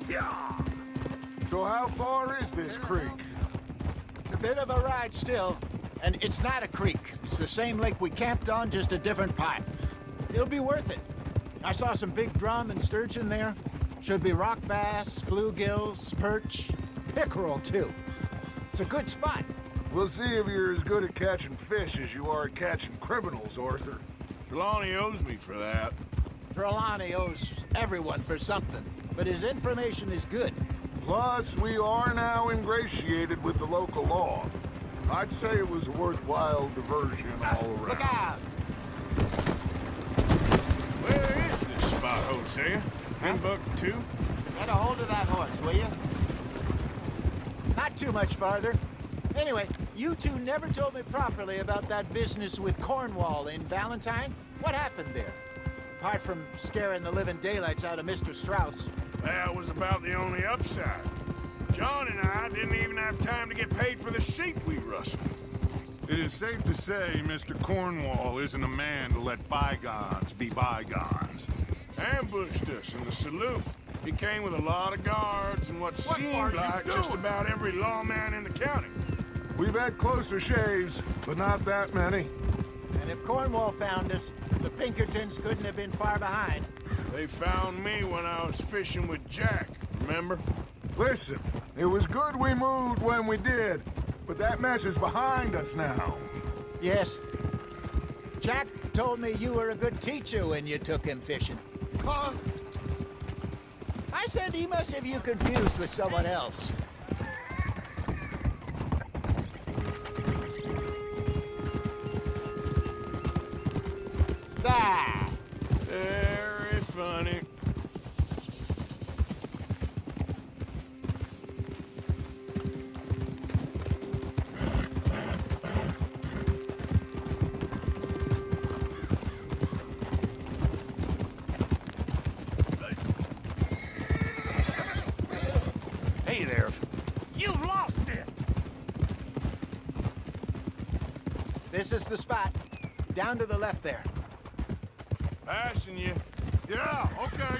Yeah. So how far is this creek? It's a bit of a ride still, and it's not a creek. It's the same lake we camped on, just a different pipe. It'll be worth it. I saw some big drum and sturgeon there. Should be rock bass, bluegills, perch, pickerel too. It's a good spot. We'll see if you're as good at catching fish as you are at catching criminals, Arthur. Trelawney owes me for that. Trelawney owes everyone for something, but his information is good. Plus, we are now ingratiated with the local law. I'd say it was a worthwhile diversion all around. Look out! Where is this spot, Hosea? Timbuktu? Get a hold of that horse, will you? Not too much farther. Anyway, you two never told me properly about that business with Cornwall in Valentine. What happened there? Apart from scaring the living daylights out of Mr. Strauss. That was about the only upside. John and I didn't even have time to get paid for the sheep we rustled. It is safe to say Mr. Cornwall isn't a man to let bygones be bygones. Ambushed us in the saloon. He came with a lot of guards and what seemed like just about every lawman in the county. We've had closer shaves, but not that many. And if Cornwall found us, the Pinkertons couldn't have been far behind. They found me when I was fishing with Jack, remember? Listen, it was good we moved when we did, but that mess is behind us now. Yes. Jack told me you were a good teacher when you took him fishing. Huh? I said he must have you confused with someone else. There! Very funny. Hey there. You've lost it! This is the spot. Down to the left there. Passing you. Yeah, okay.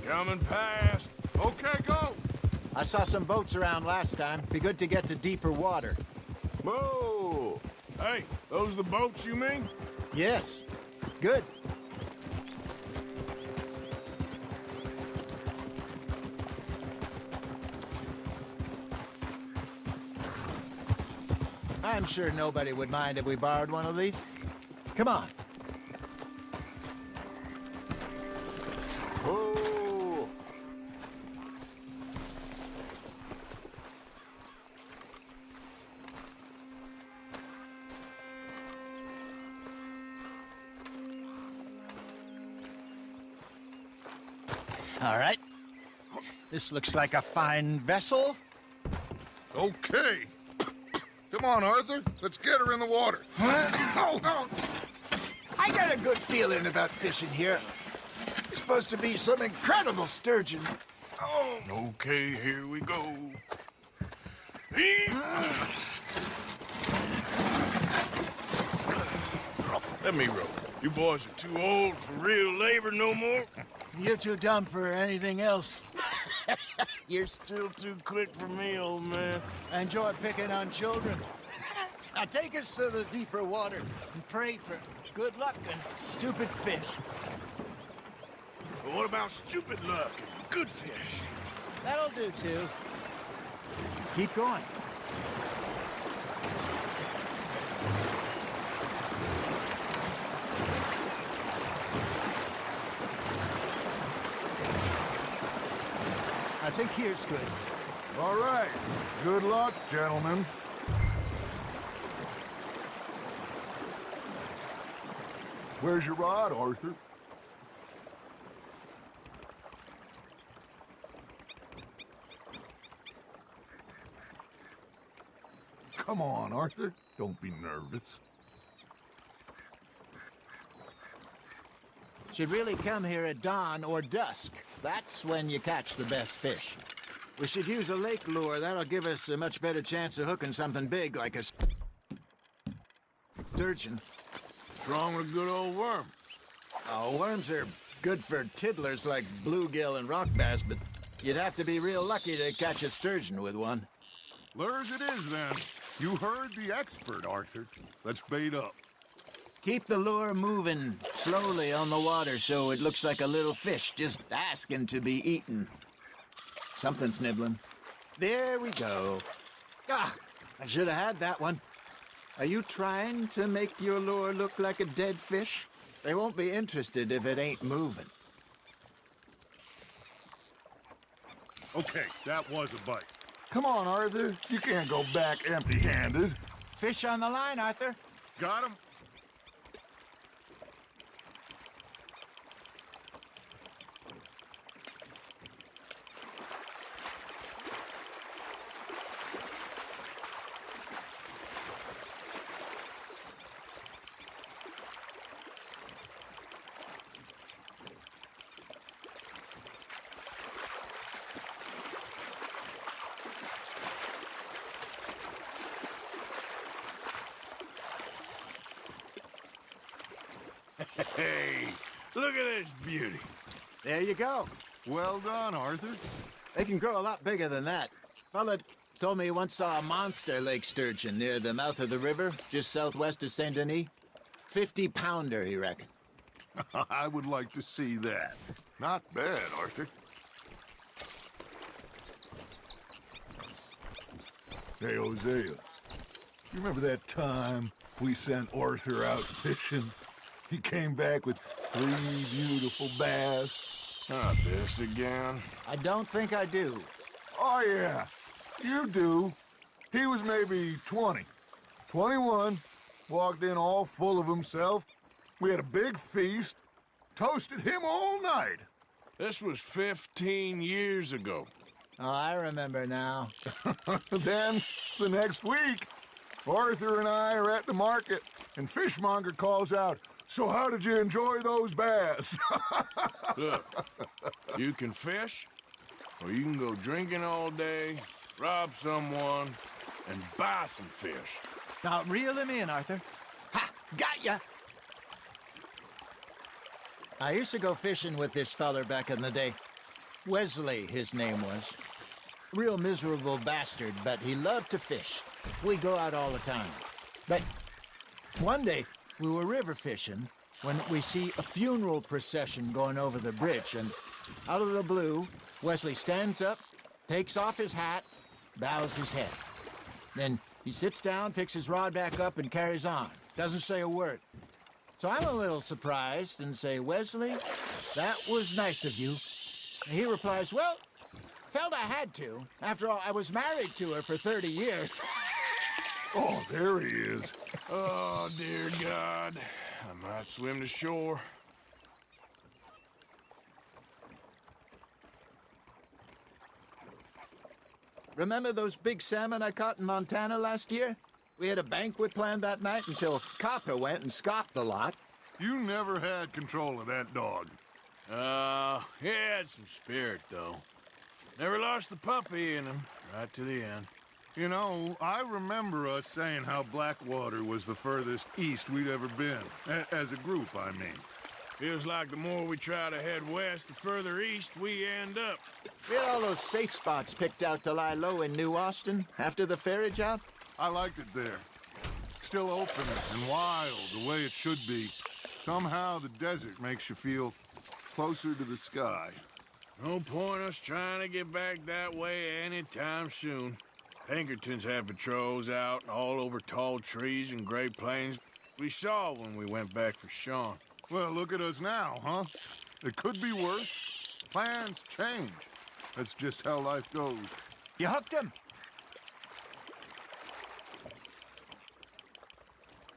Coming past. Okay, go. I saw some boats around last time. Be good to get to deeper water. Whoa. Hey, those the boats you mean? Yes. Good. I'm sure nobody would mind if we borrowed one of these. Come on. Oh. All right. This looks like a fine vessel. Okay. Come on, Arthur. Let's get her in the water. I got a good feeling about fishing here. It's supposed to be some incredible sturgeon. Oh. Okay, here we go. Let me row. You boys are too old for real labor no more. You're too dumb for anything else. You're still too quick for me, old man. I enjoy picking on children. Now take us to the deeper water and pray for good luck and stupid fish. But what about stupid luck and good fish? That'll do too. Keep going. I think here's good. All right. Good luck, gentlemen. Where's your rod, Arthur? Come on, Arthur. Don't be nervous. Should really come here at dawn or dusk. That's when you catch the best fish. We should use a lake lure. That'll give us a much better chance of hooking something big like a sturgeon. What's wrong with a good old worm? Oh, worms are good for tiddlers like bluegill and rock bass, but you'd have to be real lucky to catch a sturgeon with one. Lures it is, then. You heard the expert, Arthur. Let's bait up. Keep the lure moving slowly on the water so it looks like a little fish just asking to be eaten. Something's nibbling. There we go. Ah, I should have had that one. Are you trying to make your lure look like a dead fish? They won't be interested if it ain't moving. Okay, that was a bite. Come on, Arthur. You can't go back empty-handed. Fish on the line, Arthur. Got him? Hey, look at this beauty. There you go. Well done, Arthur. They can grow a lot bigger than that. Fella told me he once saw a monster lake sturgeon near the mouth of the river, just southwest of Saint Denis. 50-pounder, he reckoned. I would like to see that. Not bad, Arthur. Hey, Hosea. You remember that time we sent Arthur out fishing? He came back with 3 beautiful bass. Not this again. I don't think I do. Oh, yeah. You do. He was maybe 20. 21. Walked in all full of himself. We had a big feast. Toasted him all night. This was 15 years ago. Oh, I remember now. Then, the next week, Arthur and I are at the market, and Fishmonger calls out, "So how did you enjoy those bass?" Look, you can fish, or you can go drinking all day, rob someone, and buy some fish. Now, reel him in, Arthur. Ha! Got ya! I used to go fishing with this feller back in the day. Wesley, his name was. Real miserable bastard, but he loved to fish. We'd go out all the time. But one day, we were river fishing when we see a funeral procession going over the bridge, and out of the blue, Wesley stands up, takes off his hat, bows his head. Then he sits down, picks his rod back up, and carries on. Doesn't say a word. So I'm a little surprised and say, "Wesley, that was nice of you." And he replies, "Well, felt I had to. After all, I was married to her for 30 years. Oh, there he is. Oh, dear God. I might swim to shore. Remember those big salmon I caught in Montana last year? We had a banquet planned that night until Copper went and scoffed the lot. You never had control of that dog. He had some spirit, though. Never lost the puppy in him, right to the end. You know, I remember us saying how Blackwater was the furthest east we'd ever been. As a group, I mean. Feels like the more we try to head west, the further east we end up. We had all those safe spots picked out to lie low in New Austin after the ferry job. I liked it there. Still open and wild, the way it should be. Somehow the desert makes you feel closer to the sky. No point us trying to get back that way anytime soon. Pinkertons have patrols out all over tall trees and Great Plains. We saw when we went back for Sean. Well, look at us now, huh? It could be worse. Plans change. That's just how life goes. You hooked him.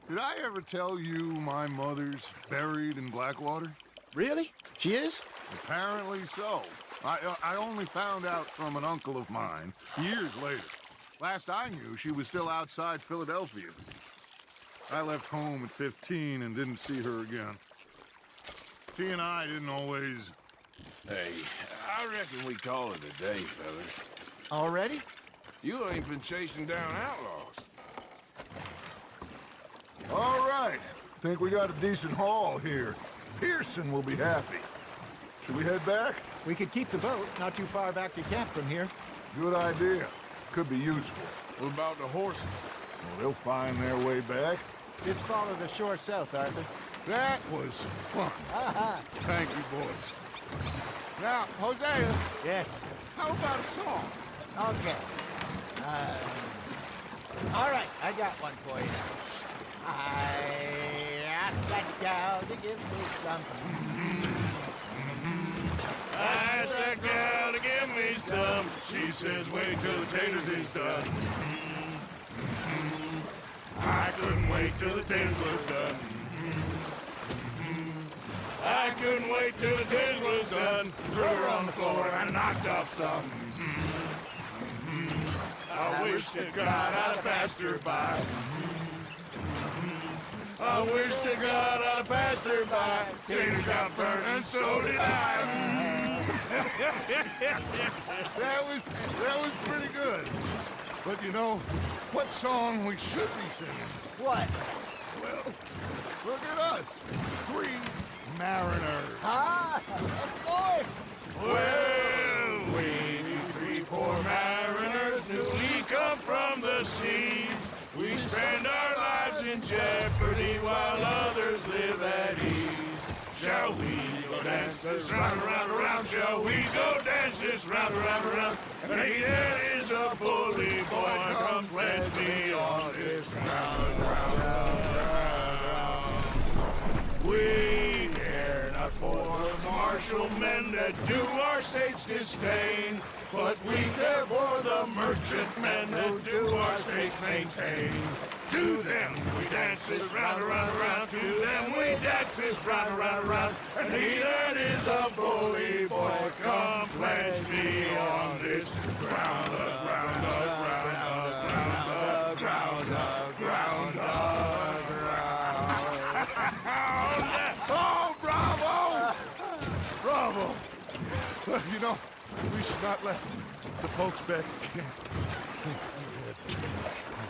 Did I ever tell you my mother's buried in Blackwater? Really? She is? Apparently so. I only found out from an uncle of mine years later. Last I knew, she was still outside Philadelphia. I left home at 15 and didn't see her again. She and I didn't always... Hey, I reckon we call it a day, fellas. Already? You ain't been chasing down outlaws. All right. Think we got a decent haul here. Pearson will be happy. Should we head back? We could keep the boat not too far back to camp from here. Good idea. Could be useful. What about the horses? Well, they'll find their way back. Just follow the shore south, Arthur. That was fun. Thank you, boys. Now, Hosea, Yes. how about a song? Okay. All right, I got one for you. I asked that gal to give me some. I asked that gal to give me some. She says, wait till the taters is done. I couldn't wait till the taters was done. I couldn't wait till the taters was done. Threw her on the floor and knocked off some. I wish to God I'd have passed her by. I wish to God I'd have passed her by. Tater got burned and so did I. That was pretty good. But you know, what song we should be singing? What? Well, look at us. 3 mariners. Ah, of course. Well, we 3 poor mariners newly come from the sea. We spend our lives in jeopardy while others live at ease. Shall we go dance this round, around, around? Shall we go dance this round, around, around? And he that is a bully boy, come pledge me on this round, round, round, round. We care not for martial men that do our state's disdain, but we care for the merchant men that do our state's maintain. To them we dance this round, around, around. To them we dance this round, around, around. And he that is a bully boy, come pledge me on this ground, ground, ground, ground, ground, ground, ground. Oh, bravo! Bravo! You know, we should not let the folks back at camp think we had too much fun.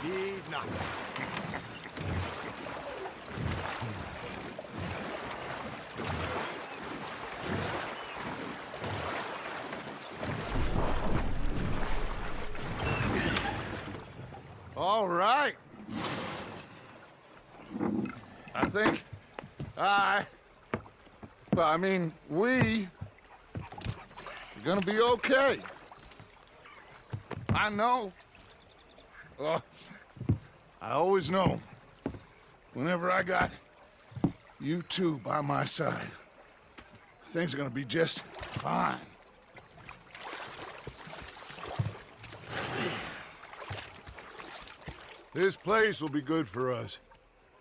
Indeed not. All right. I think we are gonna be okay. I know. Oh, I always know. Whenever I got you two by my side, things are gonna be just fine. This place will be good for us.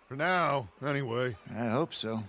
For now, anyway. I hope so.